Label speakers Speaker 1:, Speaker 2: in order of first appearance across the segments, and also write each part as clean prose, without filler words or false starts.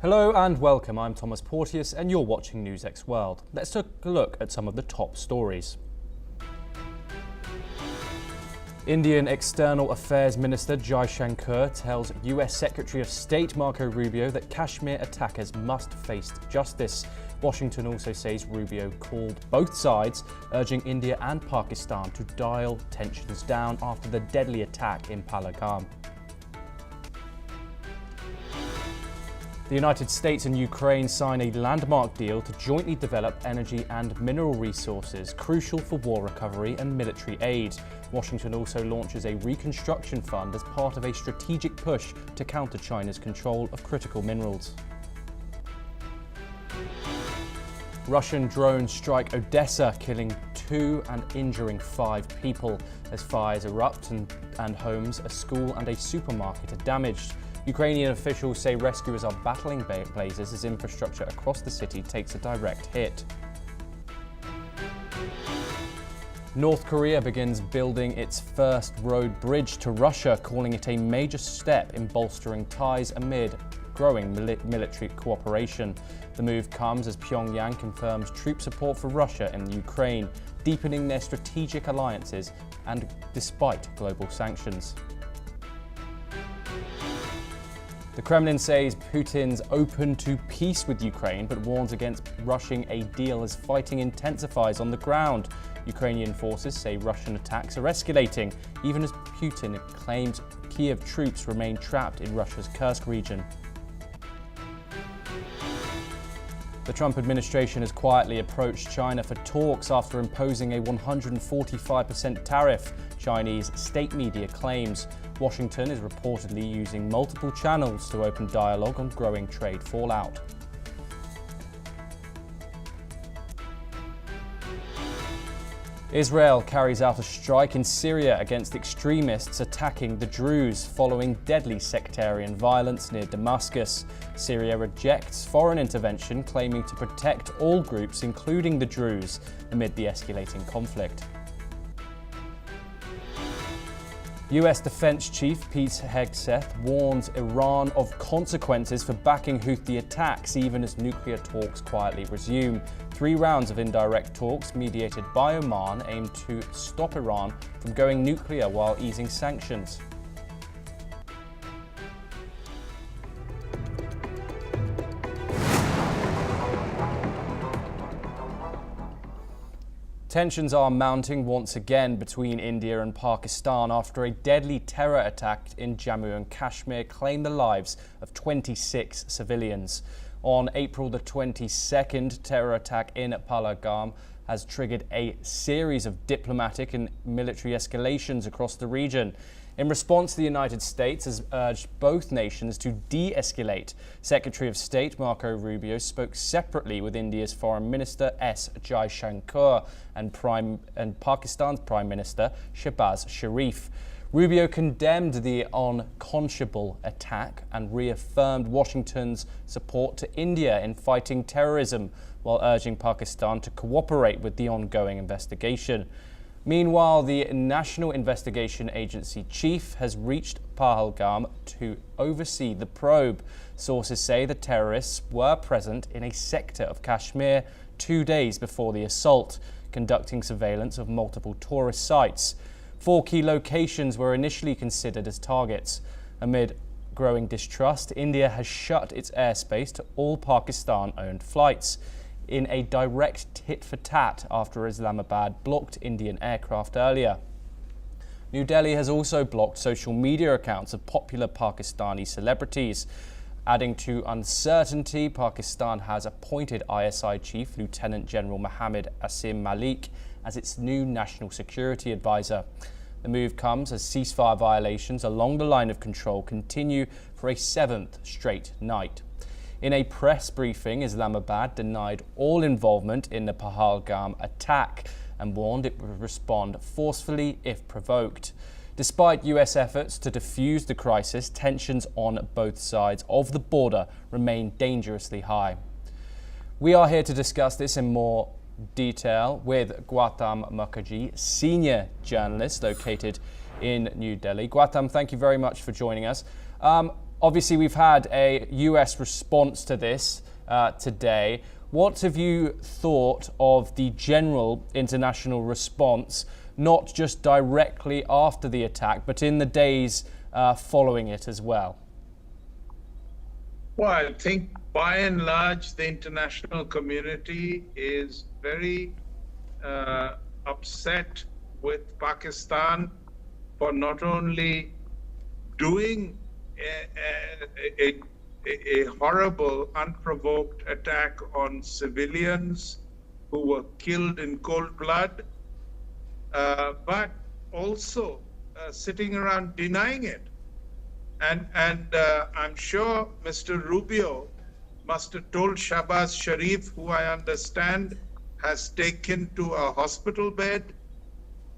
Speaker 1: Hello and welcome, I'm Thomas Porteous and you're watching NewsX World. Let's take a look at some of the top stories. Indian External Affairs Minister Jai Shankar tells US Secretary of State Marco Rubio that Kashmir attackers must face justice. Washington also says Rubio called both sides, urging India and Pakistan to dial tensions down after the deadly attack in Pahalgam. The United States and Ukraine sign a landmark deal to jointly develop energy and mineral resources, crucial for war recovery and military aid. Washington also launches a reconstruction fund as part of a strategic push to counter China's control of critical minerals. Russian drones strike Odessa, killing 2 and injuring 5 people as fires erupt and homes, a school and a supermarket are damaged. Ukrainian officials say rescuers are battling blazes as infrastructure across the city takes a direct hit. North Korea begins building its first road bridge to Russia, calling it a major step in bolstering ties amid growing military cooperation. The move comes as Pyongyang confirms troop support for Russia in Ukraine, deepening their strategic alliances and despite global sanctions. The Kremlin says Putin's open to peace with Ukraine, but warns against rushing a deal as fighting intensifies on the ground. Ukrainian forces say Russian attacks are escalating, even as Putin claims Kiev troops remain trapped in Russia's Kursk region. The Trump administration has quietly approached China for talks after imposing a 145% tariff, Chinese state media claims. Washington is reportedly using multiple channels to open dialogue on growing trade fallout. Israel carries out a strike in Syria against extremists attacking the Druze following deadly sectarian violence near Damascus. Syria rejects foreign intervention, claiming to protect all groups, including the Druze, amid the escalating conflict. US Defense Chief Pete Hegseth warns Iran of consequences for backing Houthi attacks, even as nuclear talks quietly resume. 3 rounds of indirect talks mediated by Oman aim to stop Iran from going nuclear while easing sanctions. Tensions are mounting once again between India and Pakistan after a deadly terror attack in Jammu and Kashmir claimed the lives of 26 civilians. On April the 22nd, terror attack in Pahalgam has triggered a series of diplomatic and military escalations across the region. In response, the United States has urged both nations to de-escalate. Secretary of State Marco Rubio spoke separately with India's Foreign Minister S. Jai Shankar and Pakistan's Prime Minister Shehbaz Sharif. Rubio condemned the unconscionable attack and reaffirmed Washington's support to India in fighting terrorism, while urging Pakistan to cooperate with the ongoing investigation. Meanwhile, the National Investigation Agency chief has reached Pahalgam to oversee the probe. Sources say the terrorists were present in a sector of Kashmir 2 days before the assault, conducting surveillance of multiple tourist sites. 4 key locations were initially considered as targets. Amid growing distrust, India has shut its airspace to all Pakistan-owned flights in a direct tit-for-tat after Islamabad blocked Indian aircraft earlier. New Delhi has also blocked social media accounts of popular Pakistani celebrities. Adding to uncertainty, Pakistan has appointed ISI Chief Lieutenant General Mohammed Asim Malik as its new national security advisor. The move comes as ceasefire violations along the line of control continue for a 7th straight night. In a press briefing, Islamabad denied all involvement in the Pahalgam attack and warned it would respond forcefully if provoked. Despite US efforts to defuse the crisis, tensions on both sides of the border remain dangerously high. We are here to discuss this in more detail with Gautam Mukherjee, senior journalist located in New Delhi. Gautam, thank you very much for joining us. obviously we've had a US response to this today. What have you thought of the general international response, not just directly after the attack, but in the days following it as well?
Speaker 2: Well, I think by and large, the international community is very upset with Pakistan for not only doing a horrible, unprovoked attack on civilians who were killed in cold blood, but also sitting around denying it. And I'm sure Mr. Rubio must have told Shahbaz Sharif, who I understand has taken to a hospital bed,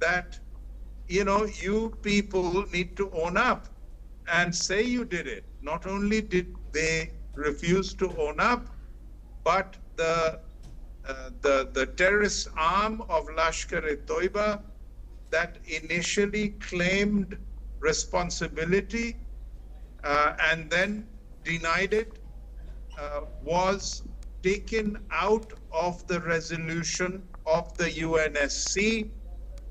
Speaker 2: that, you know, you people need to own up and say you did it. Not only did they refuse to own up, but the terrorist arm of Lashkar-e-Toiba that initially claimed responsibility and then denied it was taken out of the resolution of the UNSC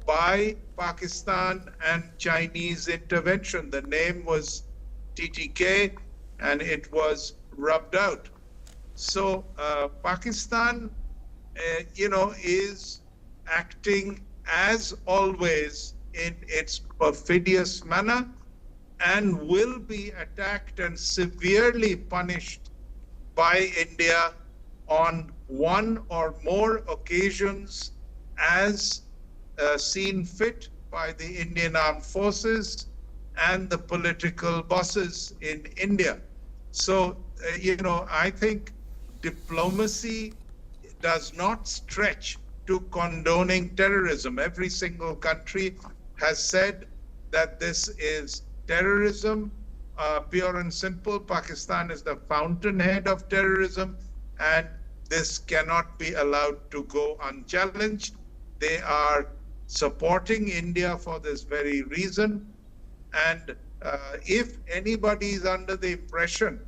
Speaker 2: by Pakistan and Chinese intervention. The name was TTK and it was rubbed out. So Pakistan, is acting as always in its perfidious manner and will be attacked and severely punished by India on one or more occasions as seen fit by the Indian Armed Forces and the political bosses in India. So, I think diplomacy does not stretch to condoning terrorism. Every single country has said that this is terrorism, pure and simple. Pakistan is the fountainhead of terrorism, and this cannot be allowed to go unchallenged. They are supporting India for this very reason. And if anybody is under the impression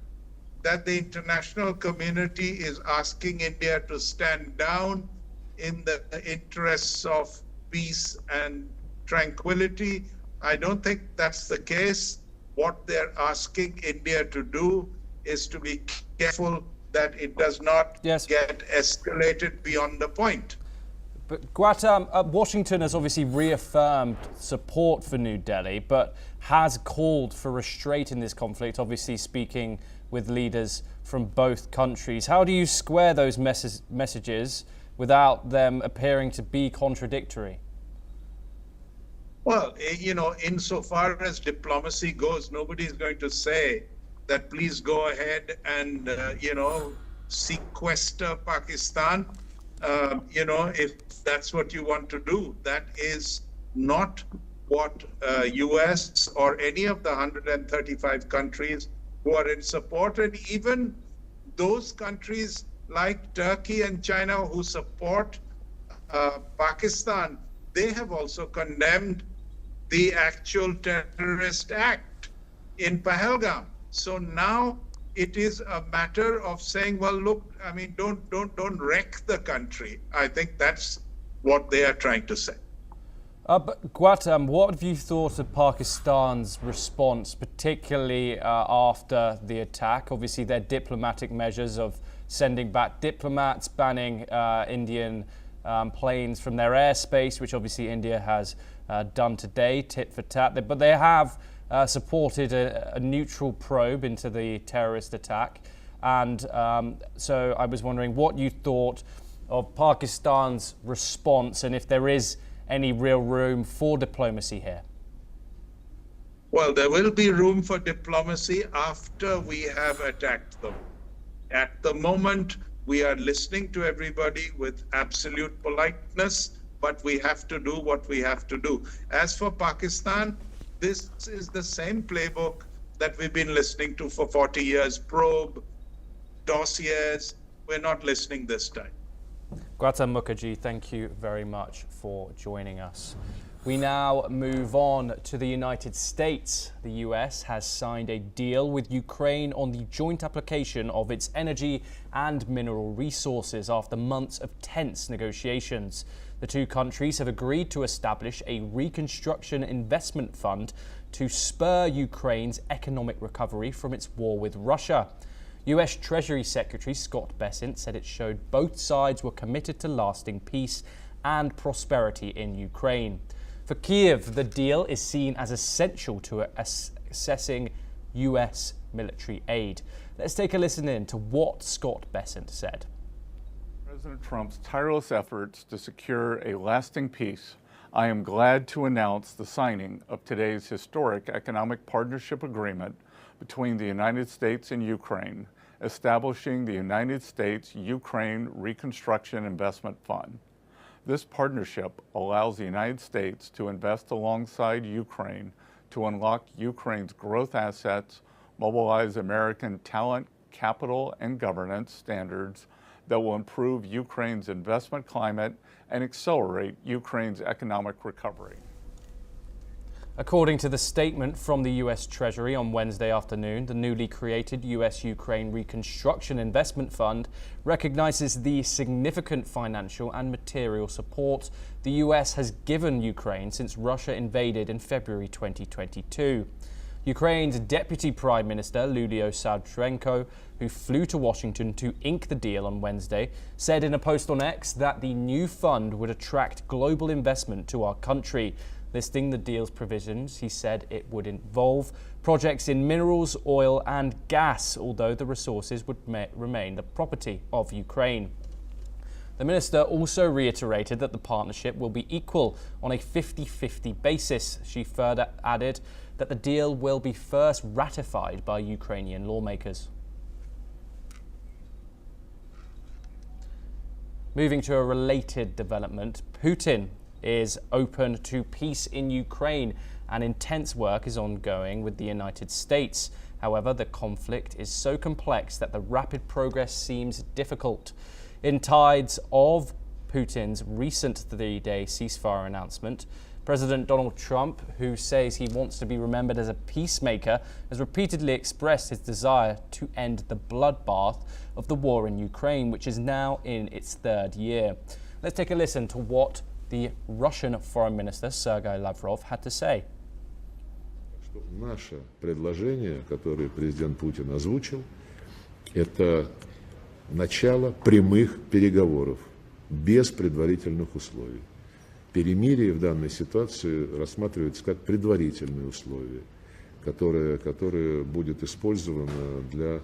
Speaker 2: that the international community is asking India to stand down in the interests of peace and tranquility, I don't think that's the case. What they're asking India to do is to be careful that it does not get escalated beyond the point.
Speaker 1: But Gautam, Washington has obviously reaffirmed support for New Delhi, but has called for restraint in this conflict, obviously speaking with leaders from both countries. How do you square those messages without them appearing to be contradictory?
Speaker 2: Well, insofar as diplomacy goes, nobody is going to say that please go ahead and, sequester Pakistan. If that's what you want to do, that is not what US or any of the 135 countries who are in support, and even those countries like Turkey and China who support Pakistan, they have also condemned the actual terrorist act in Pahalgam. So now it is a matter of saying, well, look, I mean, don't wreck the country. I think that's what they are trying to say.
Speaker 1: But Gautam, what have you thought of Pakistan's response, particularly after the attack? Obviously, their diplomatic measures of sending back diplomats, banning Indian planes from their airspace, which obviously India has done today, tit for tat. But they have supported a neutral probe into the terrorist attack. And so I was wondering what you thought of Pakistan's response and if there is any real room for diplomacy here.
Speaker 2: Well, there will be room for diplomacy after we have attacked them. At the moment, we are listening to everybody with absolute politeness, but we have to do what we have to do. As for Pakistan, this is the same playbook that we've been listening to for 40 years, probe, dossiers. We're not listening this time.
Speaker 1: Gautam Mukherjee, thank you very much for joining us. We now move on to the United States. The US has signed a deal with Ukraine on the joint application of its energy and mineral resources after months of tense negotiations. The two countries have agreed to establish a reconstruction investment fund to spur Ukraine's economic recovery from its war with Russia. US Treasury Secretary Scott Bessent said it showed both sides were committed to lasting peace and prosperity in Ukraine. For Kyiv, the deal is seen as essential to assessing US military aid. Let's take a listen in to what Scott Bessent said.
Speaker 3: President Trump's tireless efforts to secure a lasting peace, I am glad to announce the signing of today's historic economic partnership agreement between the United States and Ukraine, establishing the United States-Ukraine Reconstruction Investment Fund. This partnership allows the United States to invest alongside Ukraine to unlock Ukraine's growth assets, mobilize American talent, capital, and governance standards that will improve Ukraine's investment climate and accelerate Ukraine's economic recovery.
Speaker 1: According to the statement from the US Treasury on Wednesday afternoon, the newly created US-Ukraine Reconstruction Investment Fund recognizes the significant financial and material support the US has given Ukraine since Russia invaded in February 2022. Ukraine's Deputy Prime Minister Lulio Savchenko, who flew to Washington to ink the deal on Wednesday, said in a post on X that the new fund would attract global investment to our country. Listing the deal's provisions, he said it would involve projects in minerals, oil and gas, although the resources would remain the property of Ukraine. The minister also reiterated that the partnership will be equal on a 50-50 basis. She further added that the deal will be first ratified by Ukrainian lawmakers. Moving to a related development, Putin is open to peace in Ukraine and intense work is ongoing with the United States. However, the conflict is so complex that the rapid progress seems difficult. In tides of Putin's recent three-day ceasefire announcement, President Donald Trump, who says he wants to be remembered as a peacemaker, has repeatedly expressed his desire to end the bloodbath of the war in Ukraine, which is now in its third year. Let's take a listen to what the Russian Foreign Minister Sergei Lavrov had to say.
Speaker 4: Наше предложение, которое президент Путин озвучил, это начало прямых переговоров, без предварительных условий. Перемирие в данной ситуации рассматривается как предварительные условия, которое будет использовано для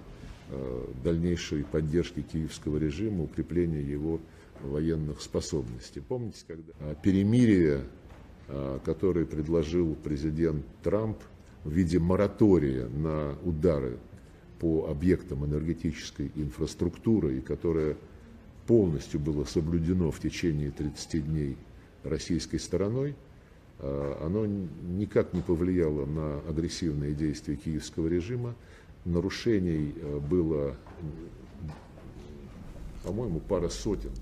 Speaker 4: дальнейшей поддержки киевского режима, укрепления его военных способностей. Помните, когда перемирие, которое предложил президент Трамп в виде моратория на удары по объектам энергетической инфраструктуры, и которое полностью было соблюдено в течение 30 дней российской стороной, оно никак не повлияло на агрессивные действия киевского режима. Нарушений было, по-моему, пара сотен.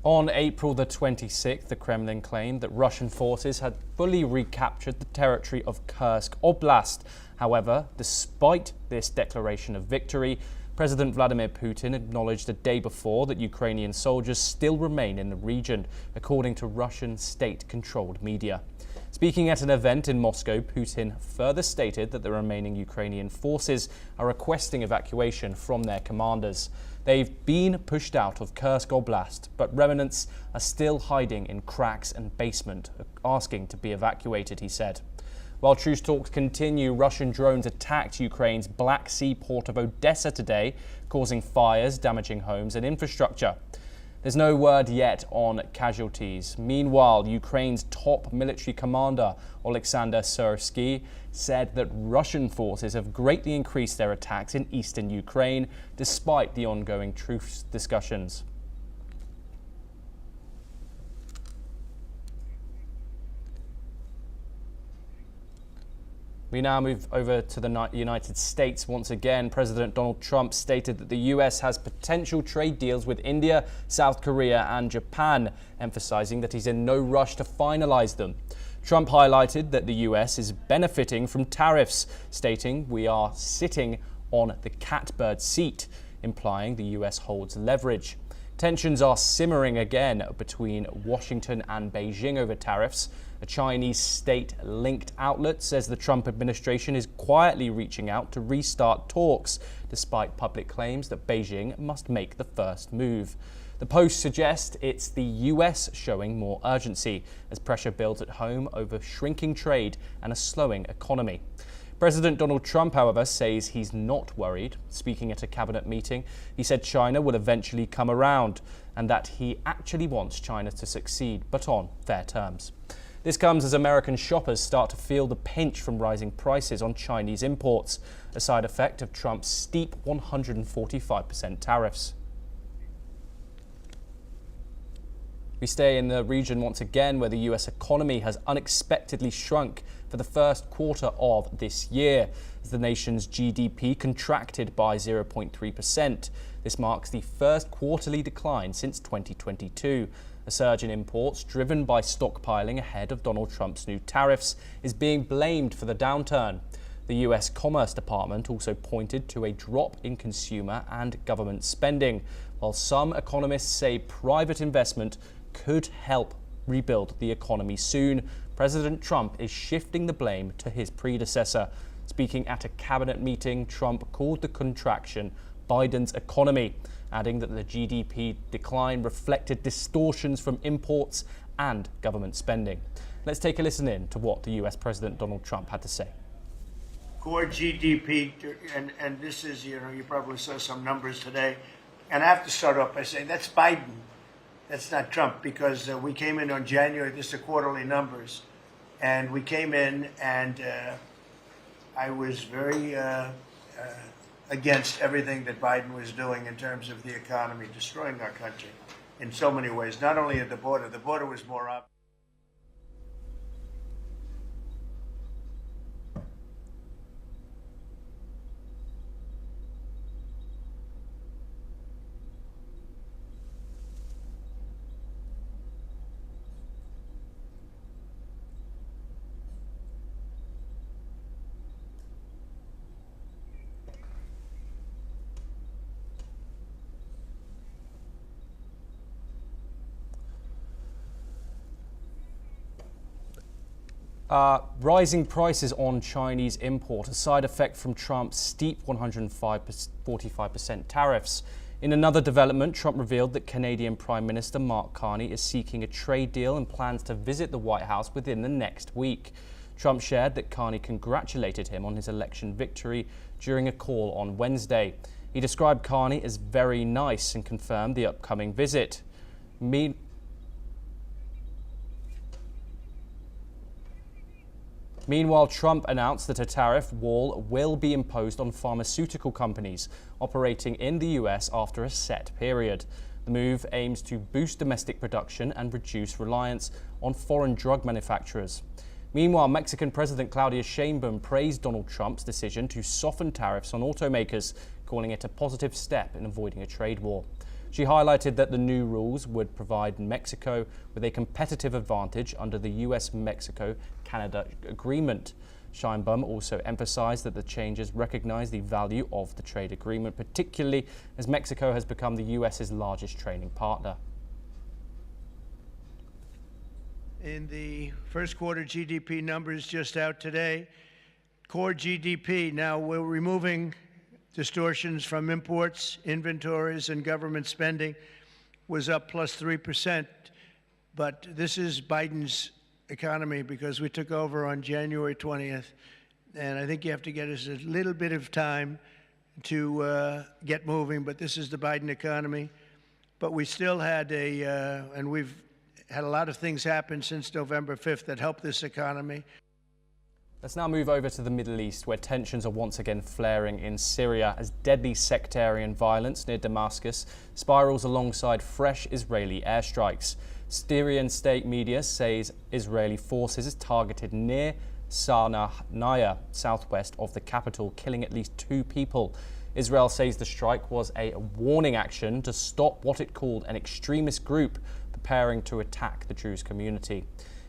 Speaker 1: On April the 26th, the Kremlin claimed that Russian forces had fully recaptured the territory of Kursk Oblast. However, despite this declaration of victory, President Vladimir Putin acknowledged a day before that Ukrainian soldiers still remain in the region, according to Russian state-controlled media. Speaking at an event in Moscow, Putin further stated that the remaining Ukrainian forces are requesting evacuation from their commanders. They've been pushed out of Kursk Oblast, but remnants are still hiding in cracks and basement, asking to be evacuated, he said. While truce talks continue, Russian drones attacked Ukraine's Black Sea port of Odessa today, causing fires, damaging homes and infrastructure. There's no word yet on casualties. Meanwhile, Ukraine's top military commander, Oleksandr Syrsky, said that Russian forces have greatly increased their attacks in eastern Ukraine, despite the ongoing truce discussions. We now move over to the United States. Once again, President Donald Trump stated that the US has potential trade deals with India, South Korea and Japan, emphasizing that he's in no rush to finalize them. Trump highlighted that the US is benefiting from tariffs, stating we are sitting on the catbird seat, implying the US holds leverage. Tensions are simmering again between Washington and Beijing over tariffs. A Chinese state-linked outlet says the Trump administration is quietly reaching out to restart talks, despite public claims that Beijing must make the first move. The Post suggests it's the US showing more urgency as pressure builds at home over shrinking trade and a slowing economy. President Donald Trump, however, says he's not worried. Speaking at a cabinet meeting, he said China will eventually come around and that he actually wants China to succeed, but on fair terms. This comes as American shoppers start to feel the pinch from rising prices on Chinese imports, a side effect of Trump's steep 145% tariffs. We stay in the region once again where the US economy has unexpectedly shrunk for the first quarter of this year, as the nation's GDP contracted by 0.3%. This marks the first quarterly decline since 2022. A surge in imports, driven by stockpiling ahead of Donald Trump's new tariffs, is being blamed for the downturn. The US Commerce Department also pointed to a drop in consumer and government spending, while some economists say private investment could help rebuild the economy soon. President Trump is shifting the blame to his predecessor. Speaking at a cabinet meeting, Trump called the contraction Biden's economy, adding that the GDP decline reflected distortions from imports and government spending. Let's take a listen in to what the US President Donald Trump had to say.
Speaker 5: Core GDP, and this is, you probably saw some numbers today, and I have to start off by saying that's Biden. That's not Trump, because we came in on January, this is the quarterly numbers, and we came in and I was very against everything that Biden was doing in terms of the economy, destroying our country in so many ways, not only at the border was more obvious.
Speaker 1: Rising prices on Chinese import, a side effect from Trump's steep 145% tariffs. In another development, Trump revealed that Canadian Prime Minister Mark Carney is seeking a trade deal and plans to visit the White House within the next week. Trump shared that Carney congratulated him on his election victory during a call on Wednesday. He described Carney as very nice and confirmed the upcoming visit. Meanwhile, Trump announced that a tariff wall will be imposed on pharmaceutical companies operating in the US after a set period. The move aims to boost domestic production and reduce reliance on foreign drug manufacturers. Meanwhile, Mexican President Claudia Sheinbaum praised Donald Trump's decision to soften tariffs on automakers, calling it a positive step in avoiding a trade war. She highlighted that the new rules would provide Mexico with a competitive advantage under the US-Mexico-Canada agreement. Sheinbaum also emphasized that the changes recognize the value of the trade agreement, particularly as Mexico has become the US's largest trading partner.
Speaker 5: In the first quarter GDP numbers just out today, core GDP, now we're removing distortions from imports, inventories, and government spending, was up plus 3%. But this is Biden's economy because we took over on January 20th. And I think you have to get us a little bit of time to get moving. But this is the Biden economy. But we still had and we've had a lot of things happen since November 5th that helped this economy.
Speaker 1: Let's now move over to the Middle East, where tensions are once again flaring in Syria as deadly sectarian violence near Damascus spirals alongside fresh Israeli airstrikes. Syrian state media says Israeli forces targeted near Sarnaya, southwest of the capital, killing at least 2 people. Israel says the strike was a warning action to stop what it called an extremist group preparing to attack the Druze community.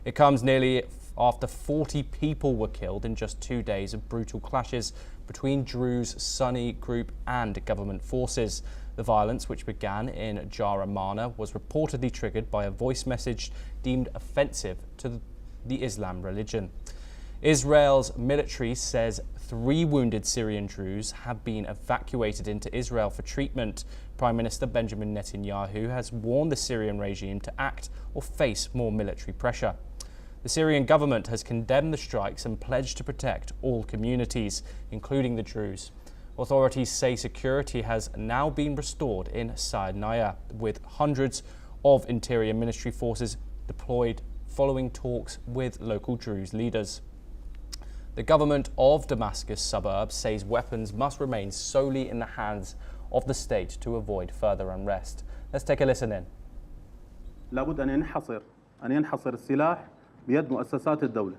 Speaker 1: It comes nearly after 40 people were killed in just 2 days of brutal clashes between Druze Sunni group and government forces. The violence, which began in Jaramana, was reportedly triggered by a voice message deemed offensive to the Islam religion. Israel's military says 3 wounded Syrian Druze have been evacuated into Israel for treatment. Prime Minister Benjamin Netanyahu has warned the Syrian regime to act or face more military pressure. The Syrian government has condemned the strikes and pledged to protect all communities, including the Druze. Authorities say security has now been restored in Sarnaya, with hundreds of Interior Ministry forces deployed following talks with local Druze leaders. The government of Damascus suburbs says weapons must remain solely in the hands of the state to avoid further unrest. Let's take a listen in.
Speaker 6: لابد أن ينحصر السلاح بيد مؤسسات الدولة.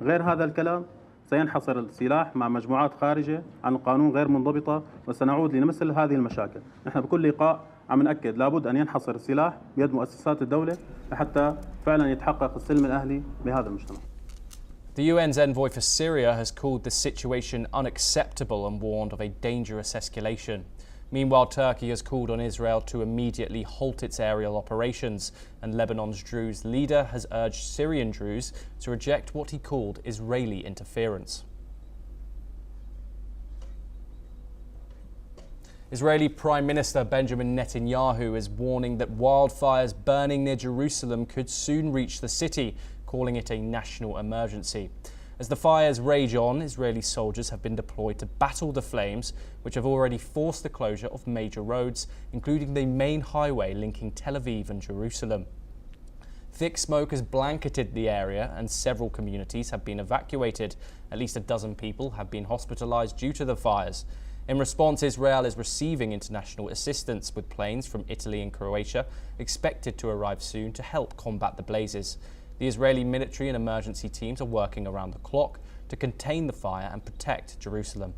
Speaker 6: غير هذا الكلام سينحصر السلاح مع مجموعات خارجة عن القانون غير منضبطة وسنعود لمثل هذه المشاكل. نحن بكل لقاء عم نأكد لابد أن ينحصر السلاح بيد مؤسسات الدولة حتى فعلا يتحقق السلم الأهلي بهذا المجتمع.
Speaker 1: The UN's envoy for Syria has called the situation unacceptable and warned of a dangerous escalation. Meanwhile, Turkey has called on Israel to immediately halt its aerial operations, and Lebanon's Druze leader has urged Syrian Druze to reject what he called Israeli interference. Israeli Prime Minister Benjamin Netanyahu is warning that wildfires burning near Jerusalem could soon reach the city, calling it a national emergency. As the fires rage on, Israeli soldiers have been deployed to battle the flames, which have already forced the closure of major roads, including the main highway linking Tel Aviv and Jerusalem. Thick smoke has blanketed the area and several communities have been evacuated. At least a dozen people have been hospitalized due to the fires. In response, Israel is receiving international assistance, with planes from Italy and Croatia expected to arrive soon to help combat the blazes. The Israeli military and emergency teams are working around the clock to contain the fire and protect Jerusalem.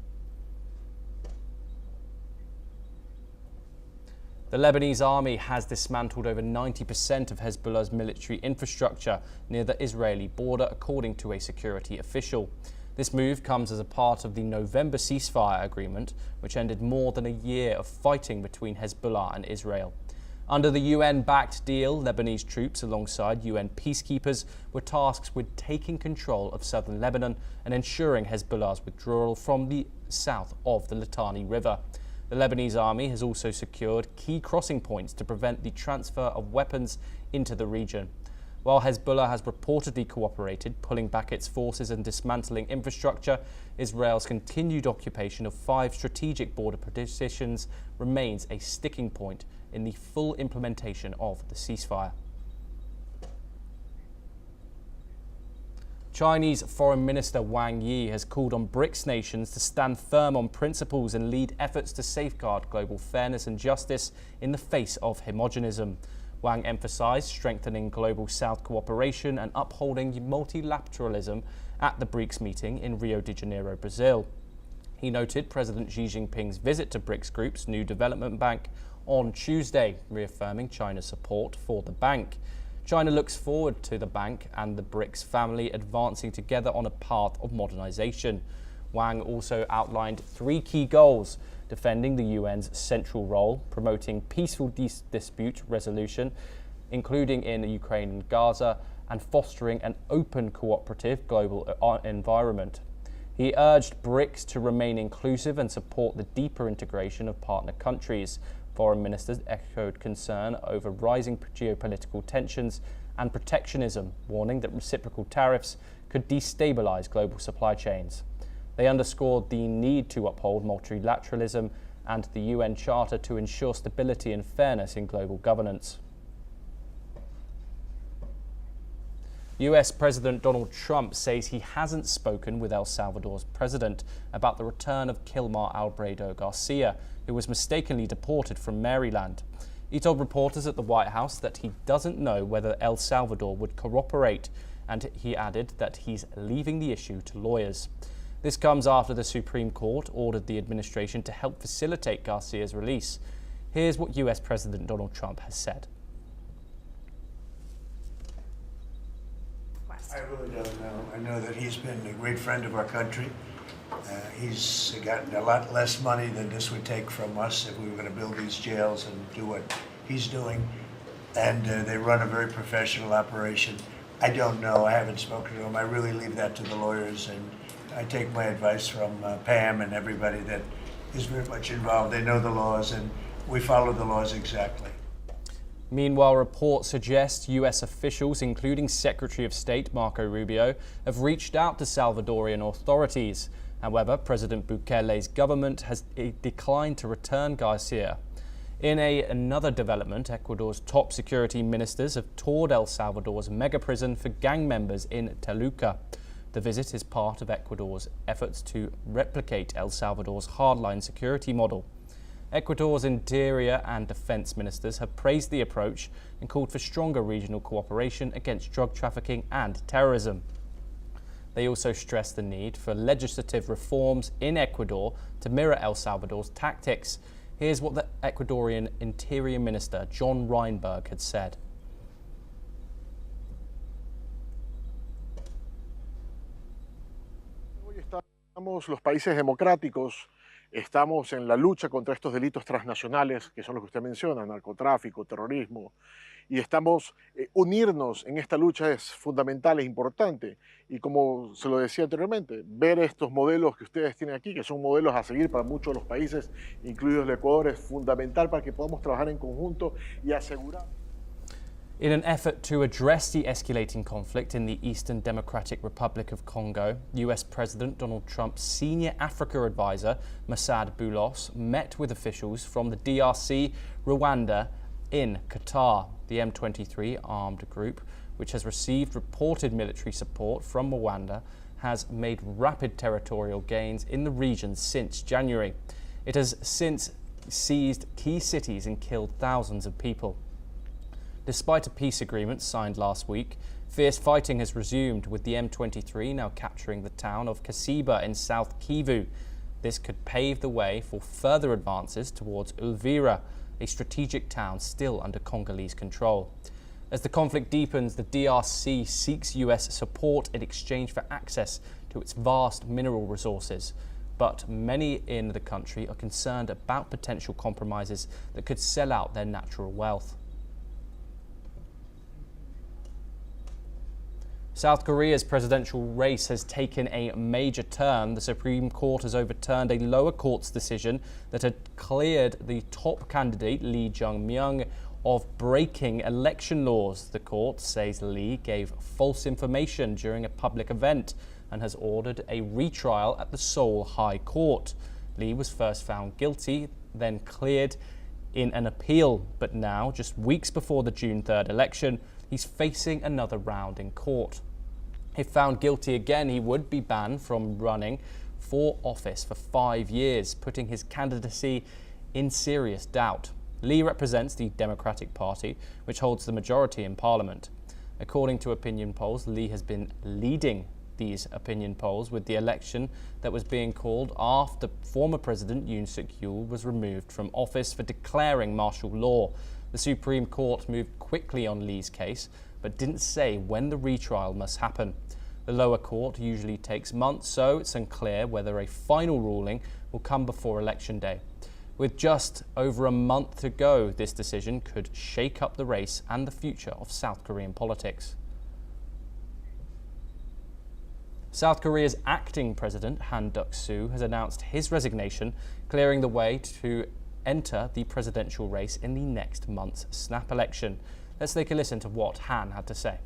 Speaker 1: The Lebanese army has dismantled over 90% of Hezbollah's military infrastructure near the Israeli border, according to a security official. This move comes as a part of the November ceasefire agreement, which ended more than a year of fighting between Hezbollah and Israel. Under the UN-backed deal, Lebanese troops alongside UN peacekeepers were tasked with taking control of southern Lebanon and ensuring Hezbollah's withdrawal from the south of the Litani River. The Lebanese army has also secured key crossing points to prevent the transfer of weapons into the region. While Hezbollah has reportedly cooperated, pulling back its forces and dismantling infrastructure, Israel's continued occupation of 5 strategic border positions remains a sticking point in the full implementation of the ceasefire. Chinese Foreign Minister Wang Yi has called on BRICS nations to stand firm on principles and lead efforts to safeguard global fairness and justice in the face of homogenism. Wang emphasized strengthening global South cooperation and upholding multilateralism at the BRICS meeting in Rio de Janeiro, Brazil. He noted President Xi Jinping's visit to BRICS Group's new development bank on Tuesday, reaffirming China's support for the bank. China looks forward to the bank and the BRICS family advancing together on a path of modernization. Wang also outlined 3 key goals: defending the UN's central role, promoting peaceful dispute resolution, including in Ukraine and Gaza, and fostering an open, cooperative global environment. He urged BRICS to remain inclusive and support the deeper integration of partner countries. Foreign ministers echoed concern over rising geopolitical tensions and protectionism, warning that reciprocal tariffs could destabilize global supply chains. They underscored the need to uphold multilateralism and the UN Charter to ensure stability and fairness in global governance. US President Donald Trump says he hasn't spoken with El Salvador's president about the return of Kilmar Albrado Garcia, who was mistakenly deported from Maryland. He told reporters at the White House that he doesn't know whether El Salvador would cooperate and he added that he's leaving the issue to lawyers. This comes after the Supreme Court ordered the administration to help facilitate Garcia's release. Here's what US President Donald Trump has said.
Speaker 5: I really don't know. I know that he's been a great friend of our country. He's gotten a lot less money than this would take from us if we were going to build these jails and do what he's doing. And they run a very professional operation. I don't know. I haven't spoken to him. I really leave that to the lawyers, and I take my advice from Pam and everybody that is very much involved. They know the laws, and we follow the laws exactly.
Speaker 1: Meanwhile, reports suggest US officials, including Secretary of State Marco Rubio, have reached out to Salvadorian authorities. However, President Bukele's government has declined to return Garcia. In another development, Ecuador's top security ministers have toured El Salvador's mega prison for gang members in Toluca. The visit is part of Ecuador's efforts to replicate El Salvador's hardline security model. Ecuador's interior and defense ministers have praised the approach and called for stronger regional cooperation against drug trafficking and terrorism. They also stressed the need for legislative reforms in Ecuador to mirror El Salvador's tactics. Here's what the Ecuadorian Interior Minister John Reinberg had said.
Speaker 7: Hoy estamos los países democráticos, estamos en la lucha contra estos delitos transnacionales, que son los que usted menciona, narcotráfico, terrorismo, y estamos, unirnos en esta lucha es fundamental, es importante, y como se lo decía anteriormente, ver estos modelos que ustedes tienen aquí, que son modelos a seguir para muchos de los países, incluidos el Ecuador, es fundamental para que podamos trabajar en conjunto y asegurar.
Speaker 1: In an effort to address the escalating conflict in the Eastern Democratic Republic of Congo, US President Donald Trump's senior Africa advisor, Masad Boulos, met with officials from the DRC, Rwanda, in Qatar. The M23 armed group, which has received reported military support from Rwanda, has made rapid territorial gains in the region since January. It has since seized key cities and killed thousands of people. Despite a peace agreement signed last week, fierce fighting has resumed, with the M23 now capturing the town of Kasiba in South Kivu. This could pave the way for further advances towards Uvira, a strategic town still under Congolese control. As the conflict deepens, the DRC seeks US support in exchange for access to its vast mineral resources. But many in the country are concerned about potential compromises that could sell out their natural wealth. South Korea's presidential race has taken a major turn. The Supreme Court has overturned a lower court's decision that had cleared the top candidate, Lee Jae-myung, of breaking election laws. The court says Lee gave false information during a public event and has ordered a retrial at the Seoul High Court. Lee was first found guilty, then cleared in an appeal, but now, just weeks before the June 3rd election, he's facing another round in court. If found guilty again, he would be banned from running for office for 5 years, putting his candidacy in serious doubt. Lee represents the Democratic Party, which holds the majority in Parliament. According to opinion polls, Lee has been leading these opinion polls, with the election that was being called after former President Yoon Suk-yeol was removed from office for declaring martial law. The Supreme Court moved quickly on Lee's case, but didn't say when the retrial must happen. The lower court usually takes months, so it's unclear whether a final ruling will come before Election Day. With just over a month to go, this decision could shake up the race and the future of South Korean politics. South Korea's acting president, Han Duck-soo, has announced his resignation, clearing the way to enter the presidential race in the next month's snap election. Let's take a listen to what Han had to say.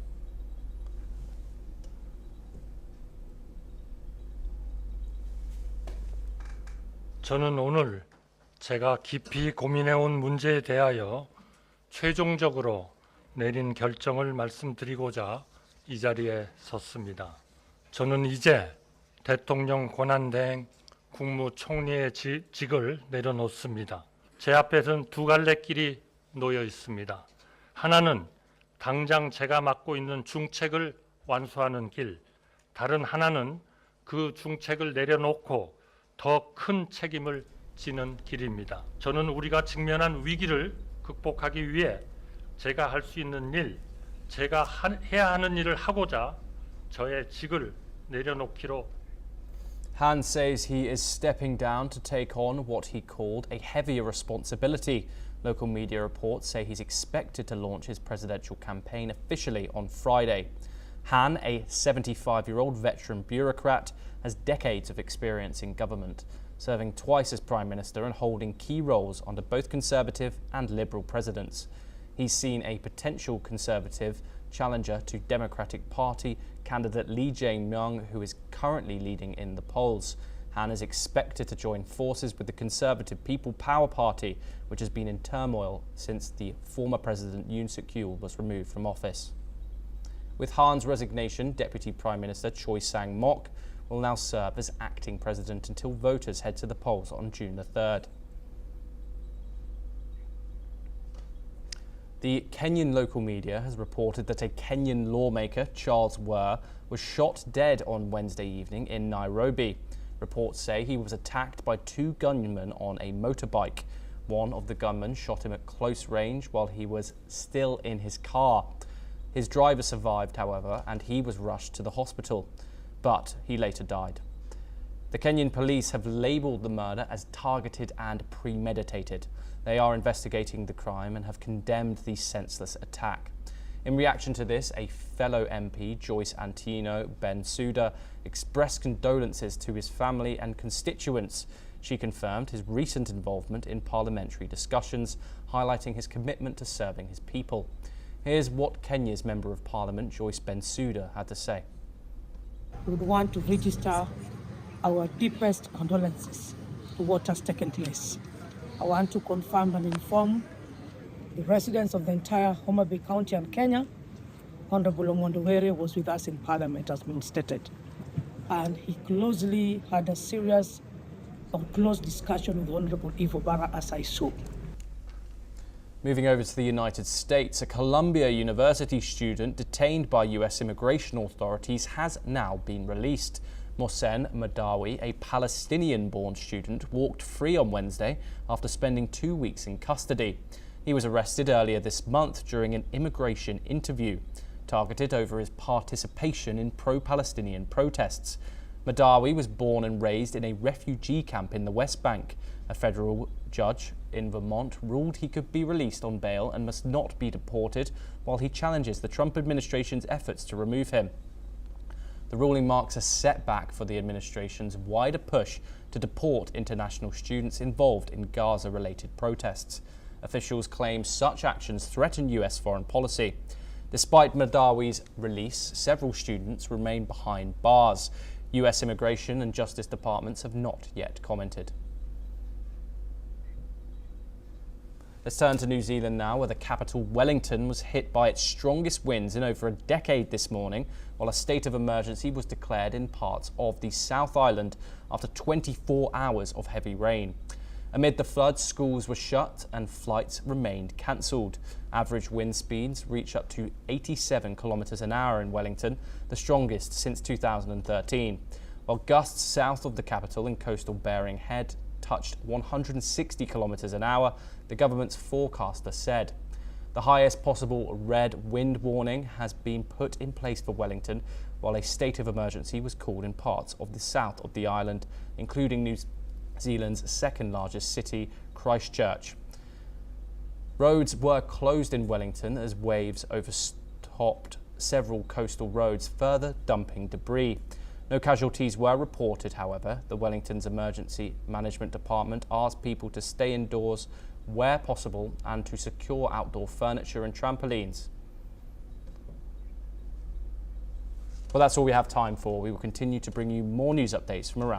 Speaker 8: 저는 오늘 제가 깊이 고민해온 문제에 대하여 최종적으로 내린 결정을 말씀드리고자 이 자리에 섰습니다. 저는 이제 대통령 권한대행 국무총리의 직을 내려놓습니다. 제 앞에는 두 갈래 길이 놓여 있습니다. 하나는 당장 제가 맡고 있는 중책을 완수하는 길, 다른 하나는 그 중책을 내려놓고 더 큰 책임을 지는 길입니다. 저는 우리가 직면한 위기를 극복하기 위해 제가 할 수 있는 일, 제가 해야 하는 일을 하고자 저의 직을 내려놓기로.
Speaker 1: Han says he is stepping down to take on what he called a heavier responsibility. Local media reports say he's expected to launch his presidential campaign officially on Friday. Han, a 75-year-old veteran bureaucrat, has decades of experience in government, serving twice as Prime Minister and holding key roles under both Conservative and Liberal presidents. He's seen a potential Conservative challenger to Democratic Party candidate Lee Jae-myung, who is currently leading in the polls. Han is expected to join forces with the Conservative People Power Party, which has been in turmoil since the former President Yoon Suk-yeol was removed from office. With Han's resignation, Deputy Prime Minister Choi Sang-mok will now serve as acting president until voters head to the polls on June the 3rd. The Kenyan local media has reported that a Kenyan lawmaker, Charles Wer, was shot dead on Wednesday evening in Nairobi. Reports say he was attacked by two gunmen on a motorbike. One of the gunmen shot him at close range while he was still in his car. His driver survived, however, and he was rushed to the hospital, but he later died. The Kenyan police have labelled the murder as targeted and premeditated. They are investigating the crime and have condemned the senseless attack. In reaction to this, a fellow MP, Joyce Antino Bensouda, expressed condolences to his family and constituents. She confirmed his recent involvement in parliamentary discussions, highlighting his commitment to serving his people. Here's what Kenya's Member of Parliament, Joyce Bensouda, had to say.
Speaker 9: We would want to register our deepest condolences to what has taken place. I want to confirm and inform the residents of the entire Homa Bay County and Kenya. Honorable Omondo Were was with us in Parliament, as been stated, and he closely had a serious or close discussion with Honorable Ivo Barra, as I saw.
Speaker 1: Moving over to the United States, a Columbia University student detained by US immigration authorities has now been released. Mohsen Madawi, a Palestinian-born student, walked free on Wednesday after spending 2 weeks in custody. He was arrested earlier this month during an immigration interview, targeted over his participation in pro-Palestinian protests. Madawi was born and raised in a refugee camp in the West Bank. A federal judge in Vermont ruled he could be released on bail and must not be deported while he challenges the Trump administration's efforts to remove him. The ruling marks a setback for the administration's wider push to deport international students involved in Gaza-related protests. Officials claim such actions threaten US foreign policy. Despite Madawi's release, several students remain behind bars. US immigration and justice departments have not yet commented. Let's turn to New Zealand now, where the capital Wellington was hit by its strongest winds in over a decade this morning, while a state of emergency was declared in parts of the South Island after 24 hours of heavy rain. Amid the floods, schools were shut and flights remained cancelled. Average wind speeds reach up to 87 kilometres an hour in Wellington, the strongest since 2013, while gusts south of the capital in coastal Bering Head touched 160 kilometres an hour, the government's forecaster said. The highest possible red wind warning has been put in place for Wellington, while a state of emergency was called in parts of the south of the island, including New Zealand's second largest city, Christchurch. Roads were closed in Wellington as waves overtopped several coastal roads, further dumping debris. No casualties were reported, however. The Wellington's Emergency Management Department asked people to stay indoors where possible and to secure outdoor furniture and trampolines. Well, that's all we have time for. We will continue to bring you more news updates from around the